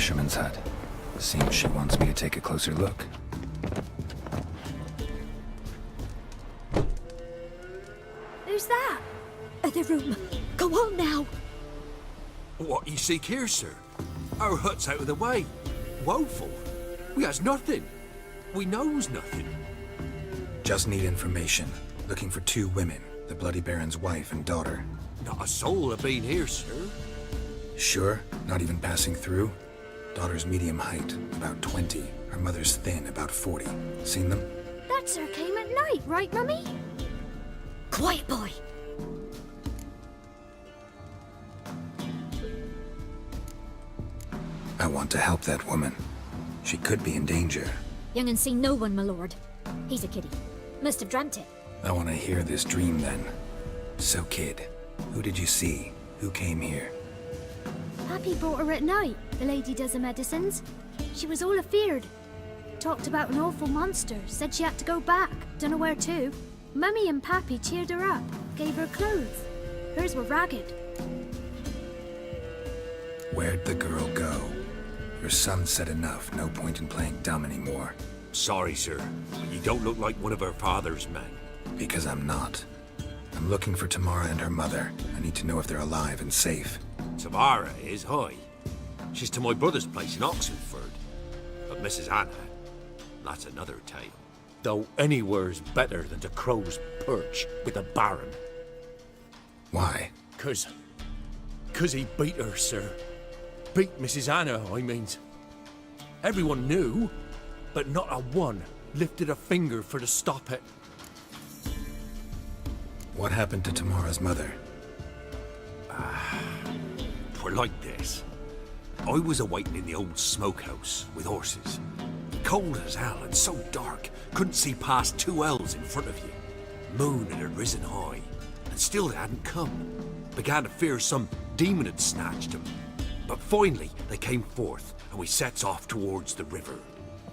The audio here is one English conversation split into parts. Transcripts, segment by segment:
fisherman's hut. Seems she wants me to take a closer look. Who's that? Other room. Go on now. What you seek here, sir? Our hut's out of the way. Woeful. We has nothing. We knows nothing. Just need information. Looking for 2 women, the Bloody Baron's wife and daughter. Not a soul have been here, sir. Sure? Not even passing through? Daughter's medium height, about 20. Her mother's thin, about 40. Seen them? That sir came at night, right, Mummy? Quiet, boy. I want to help that woman. She could be in danger. Young and seen no one, my lord. He's a kiddie. Must have dreamt it. I want to hear this dream then. So, kid, who did you see? Who came here? Pappy brought her at night. The lady does the medicines. She was all afeared. Talked about an awful monster. Said she had to go back. Dunno where to. Mummy and Pappy cheered her up. Gave her clothes. Hers were ragged. Where'd the girl go? Your son said enough. No point in playing dumb anymore. Sorry, sir, but you don't look like one of her father's men. Because I'm not. I'm looking for Tamara and her mother. I need to know if they're alive and safe. Tamara is high. She's to my brother's place in Oxenford. But Mrs. Anna, that's another tale. Though anywhere's better than to Crow's Perch with the Baron. Why? 'Cause he beat her, sir. Beat Mrs. Anna, I means. Everyone knew, but not a one lifted a finger for to stop it. What happened to Tamara's mother? Twere like this. I was awaiting in the old smokehouse with horses. Cold as hell and so dark, couldn't see past 2 ells in front of you. Moon had risen high, and still they hadn't come. Began to fear some demon had snatched them. But finally, they came forth, and we sets off towards the river.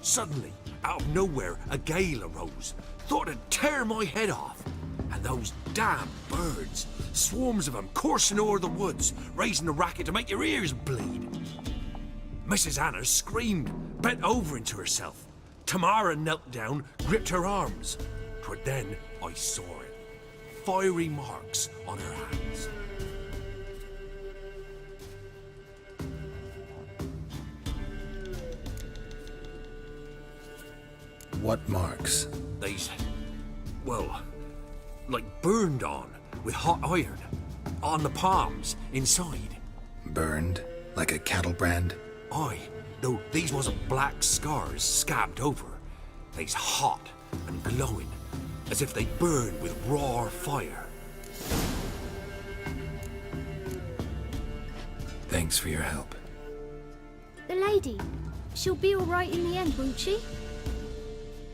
Suddenly, out of nowhere, a gale arose. Thought it'd tear my head off. And those damn birds, swarms of them coursing o'er the woods, raising a racket to make your ears bleed. Mrs. Anna screamed, bent over into herself. Tamara knelt down, gripped her arms. 'Twere then I saw it. Fiery marks on her hands. What marks? They's, well, like burned on with hot iron. On the palms, inside. Burned? Like a cattle brand? Aye, though these wasn't black scars scabbed over. They's hot and glowing, as if they burned with raw fire. Thanks for your help. The lady. She'll be all right in the end, won't she?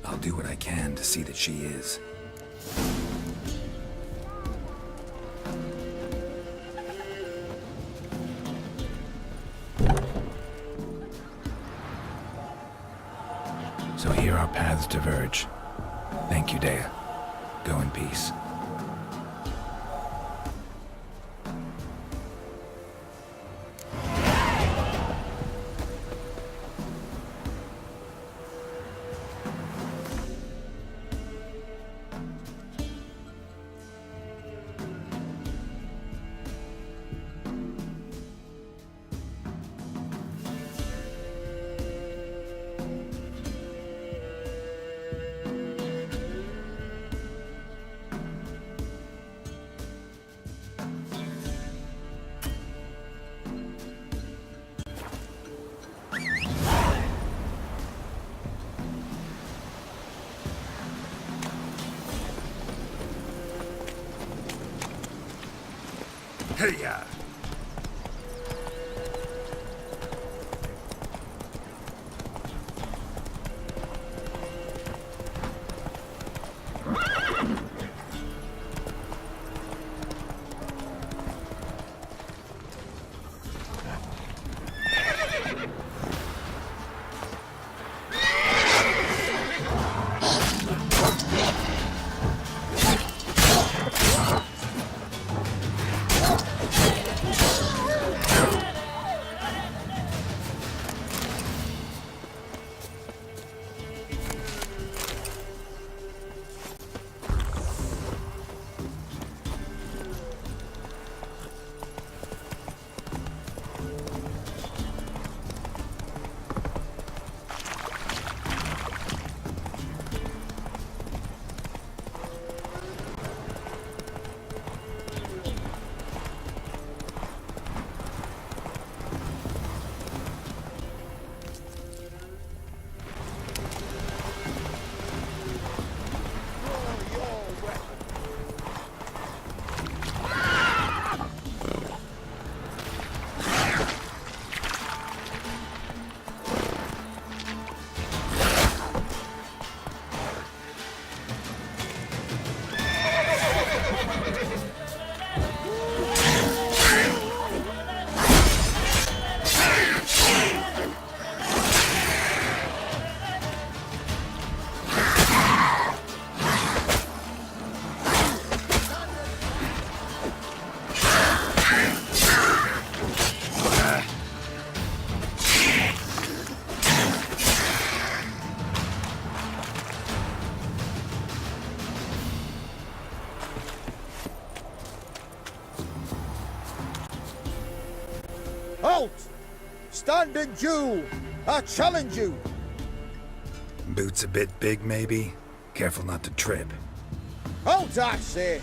I'll do what I can to see that she is. So here our paths diverge. Thank you, Dea. Go in peace. Hey-ya! Halt! Stand and duel! I challenge you! Boots a bit big, maybe? Careful not to trip. Halt, I say!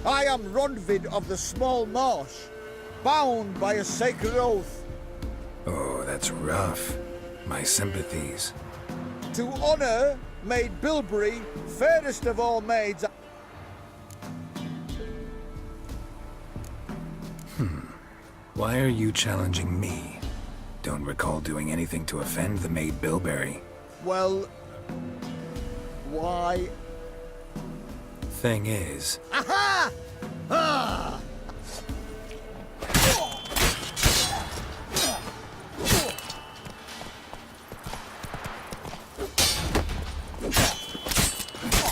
I am Ronvid of the Small Marsh, bound by a sacred oath. Oh, that's rough. My sympathies. To honour Maid Bilberry, fairest of all maids. Why are you challenging me? Don't recall doing anything to offend the Maid Bilberry. Well, why? Thing is, Aha! Ah!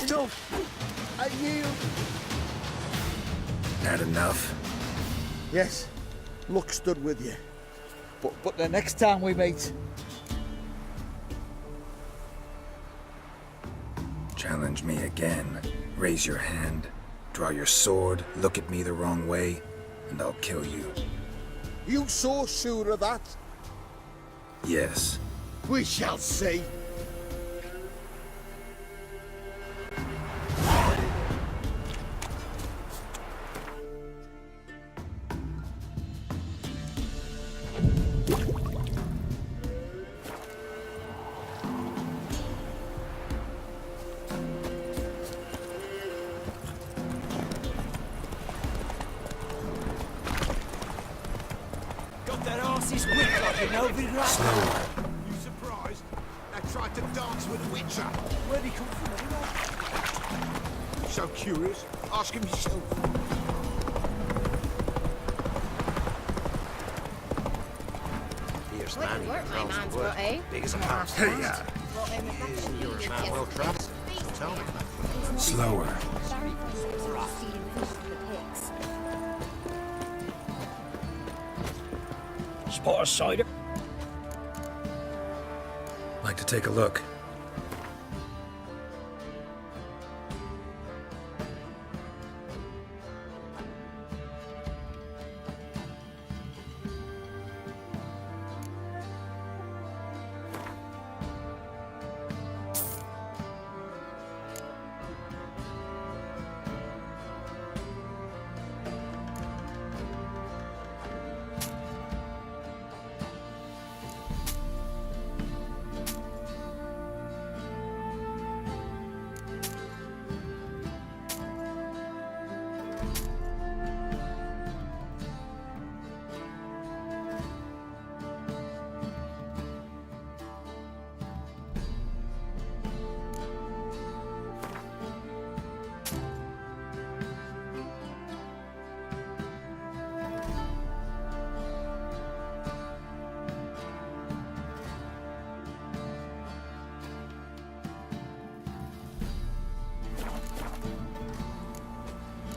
Enough! I yield. not enough. Yes, luck stood with you. But the next time we meet, Challenge me again. Raise your hand, draw your sword, look at me the wrong way, and I'll kill you. you so sure of that? Yes. We shall see. Got that arse's whipped like an over right. Slower. You surprised? I tried to dance with a witcher. Where'd he come from? So curious? Ask him yourself. Here's What work my man's got, eh? Big as a house. Hey, yeah. You're a man well traveled. Tell me. Slower. Spot a cider. Like to take a look.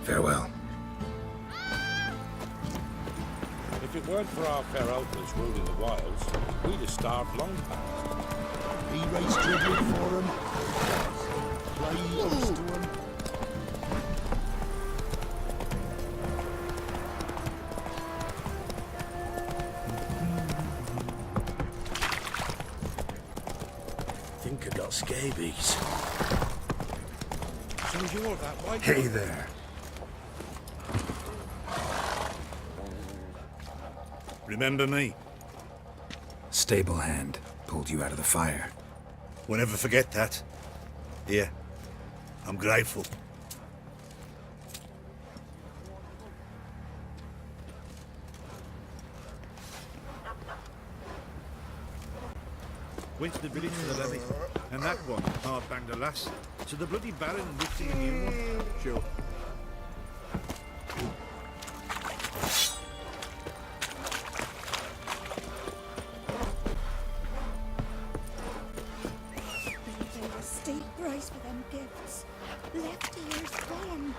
Farewell. If it weren't for our fair uncles ruling the wilds, we'd have starved long past. He raised tribute for him. Play close to him. Think I got scabies. So you're that white Hey there. Remember me? Stable hand pulled you out of the fire. We'll never forget that. Here, I'm grateful. Went to the village for the levy, and that one hard banged a lass. So the bloody Baron whipped him a new one. Sure. Steep price for them gifts. Left ears gone.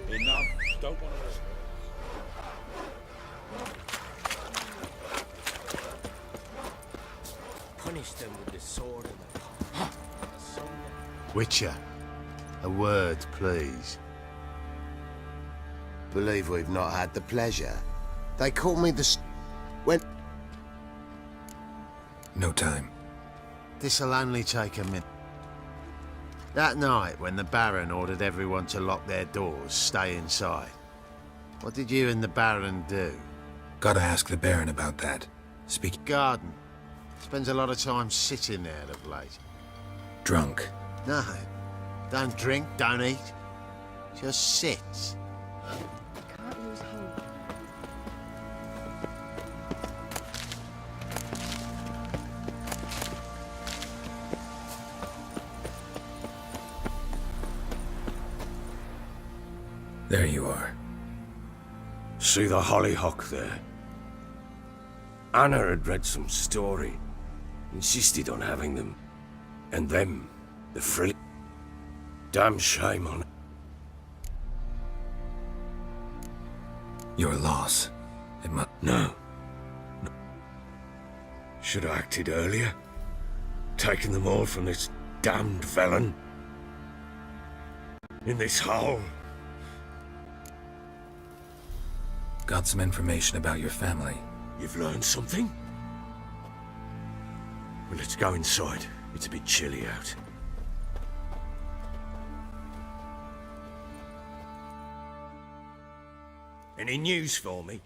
enough. Don't want to. punish them with the sword and the... Witcher, a word, please. Believe we've not had the pleasure. They call me the... When... No time. This'll only take a minute. That night, when the Baron ordered everyone to lock their doors, stay inside. What did you and the Baron do? Gotta ask the Baron about that. Speak. Garden. Spends a lot of time sitting there of late. Drunk. No. Don't drink, don't eat. Just sits. Can't lose hope. There you are. See the hollyhock there? Anna had read some story. Insisted on having them. And them, the frill. Damn shame on it. Your loss. It must... No. Should have acted earlier. Taken them all from this damned felon. In this hole. Got some information about your family. You've learned something? Well, let's go inside. It's a bit chilly out. Any news for me?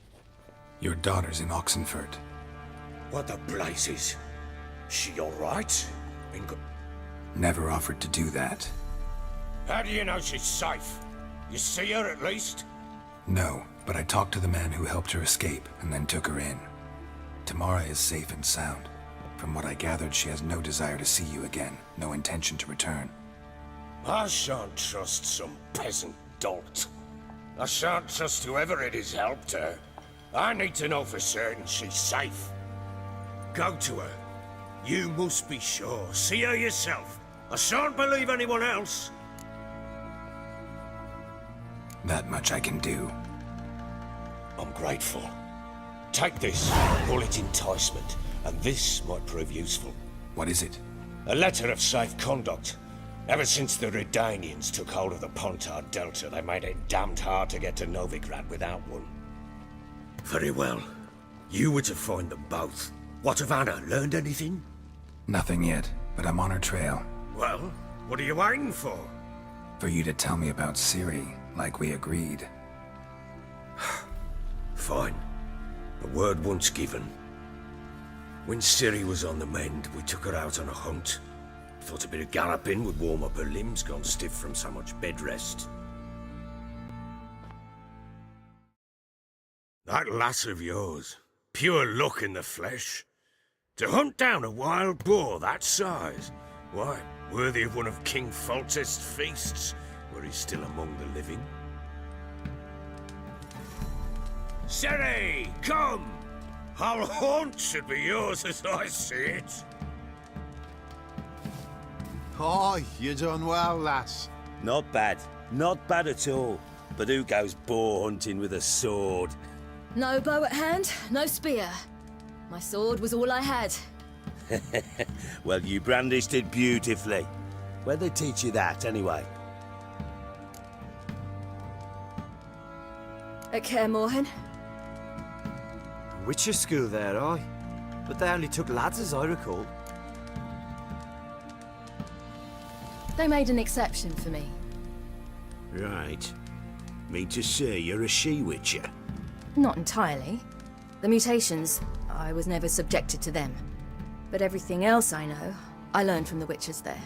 Your daughter's in Oxenford. What the blazes? She all right? Never offered to do that. How do you know she's safe? You see her at least? No, but I talked to the man who helped her escape and then took her in. Tamara is safe and sound. From what I gathered, she has no desire to see you again, no intention to return. I shan't trust some peasant dolt. I shan't trust whoever it is helped her. I need to know for certain she's safe. Go to her. You must be sure. See her yourself. I shan't believe anyone else. That much I can do. I'm grateful. Take this, call it enticement, and this might prove useful. What is it? A letter of safe conduct. Ever since the Redanians took hold of the Pontard Delta, they made it damned hard to get to Novigrad without one. Very well. You were to find them both. What of Anna? Learned anything? Nothing yet, but I'm on her trail. Well, what are you waiting for? For you to tell me about Ciri, like we agreed. Fine. A word once given. When Ciri was on the mend, we took her out on a hunt. Thought a bit of galloping would warm up her limbs, gone stiff from so much bed rest. That lass of yours, pure luck in the flesh. To hunt down a wild boar that size, why, worthy of one of King Foltest's feasts, where he's still among the living. Ciri, come! Our haunt should be yours as I see it. Oh, you done well, lass. Not bad. Not bad at all. But who goes boar hunting with a sword? No bow at hand, no spear. My sword was all I had. Well, you brandished it beautifully. Where'd they teach you that, anyway? At Kaer Morhen. Witcher school there, aye. But they only took lads, as I recall. They made an exception for me. Right. Mean to say you're a she-witcher? Not entirely. The mutations, I was never subjected to them. But everything else I know, I learned from the witches there.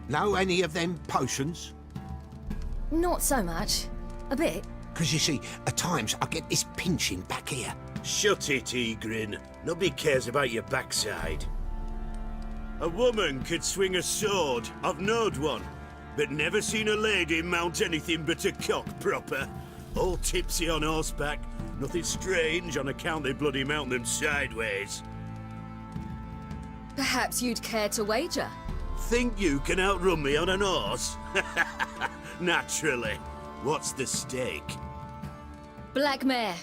Know any of them potions? Not so much. A bit. Because you see, at times I get this pinching back here. Shut it, Egrin. Nobody cares about your backside. A woman could swing a sword. I've knowed one. But never seen a lady mount anything but a cock proper. All tipsy on horseback. Nothing strange on account they bloody mount them sideways. Perhaps you'd care to wager? Think you can outrun me on an horse? Naturally. What's the stake? Black mare.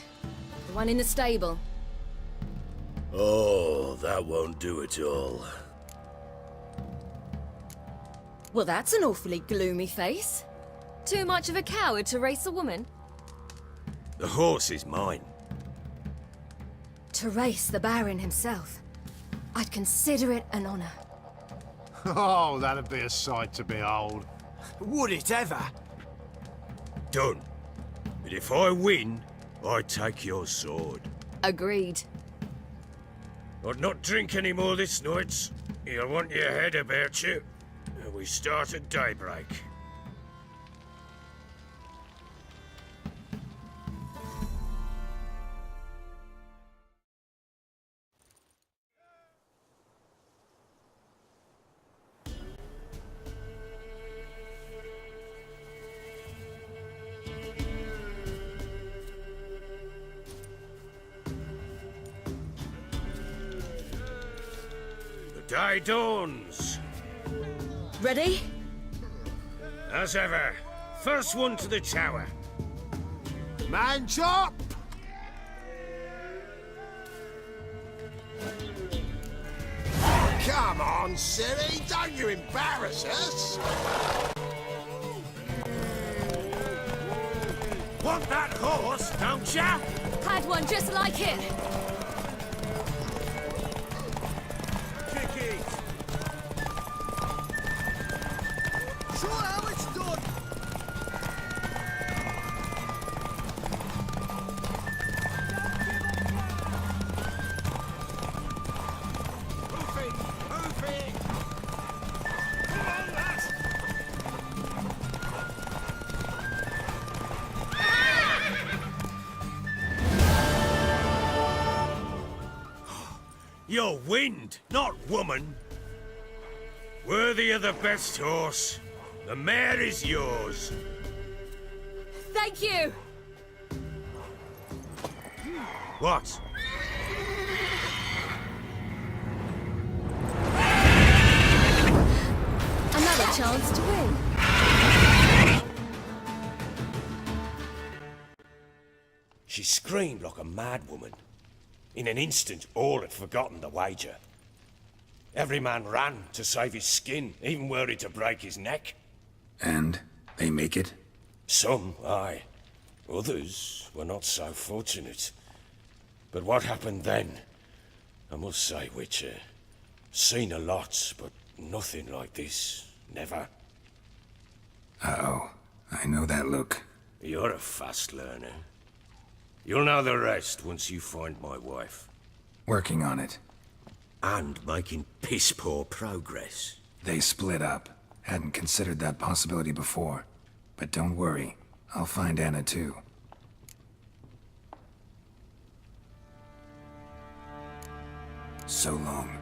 The one in the stable. Oh, that won't do it all. Well, that's an awfully gloomy face. Too much of a coward to race a woman? The horse is mine. To race the Baron himself. I'd consider it an honor. Oh, that'd be a sight to behold. Would it ever? Done. But if I win, I take your sword. Agreed. I'd not drink any more this night. You'll want your head about you. We start at daybreak. The day dawns. Ready? As ever, first one to the tower. Man chop! Come on, silly, don't you embarrass us! Want that horse, don't ya? Had one just like it. Kick it. Show how it's done! Move it! Move it! Come on, lads! You're wind, not woman. Worthy of the best horse. The mare is yours. Thank you! What? Another chance to win. She screamed like a mad woman. In an instant, all had forgotten the wager. Every man ran to save his skin, even worried to break his neck. And they make it? Some, aye. Others were not so fortunate. But what happened then? I must say, Witcher, seen a lot, but nothing like this. Never. Uh-oh. I know that look. You're a fast learner. You'll know the rest once you find my wife. Working on it. And making piss-poor progress. They split up. Hadn't considered that possibility before. But don't worry. I'll find Anna too. So long.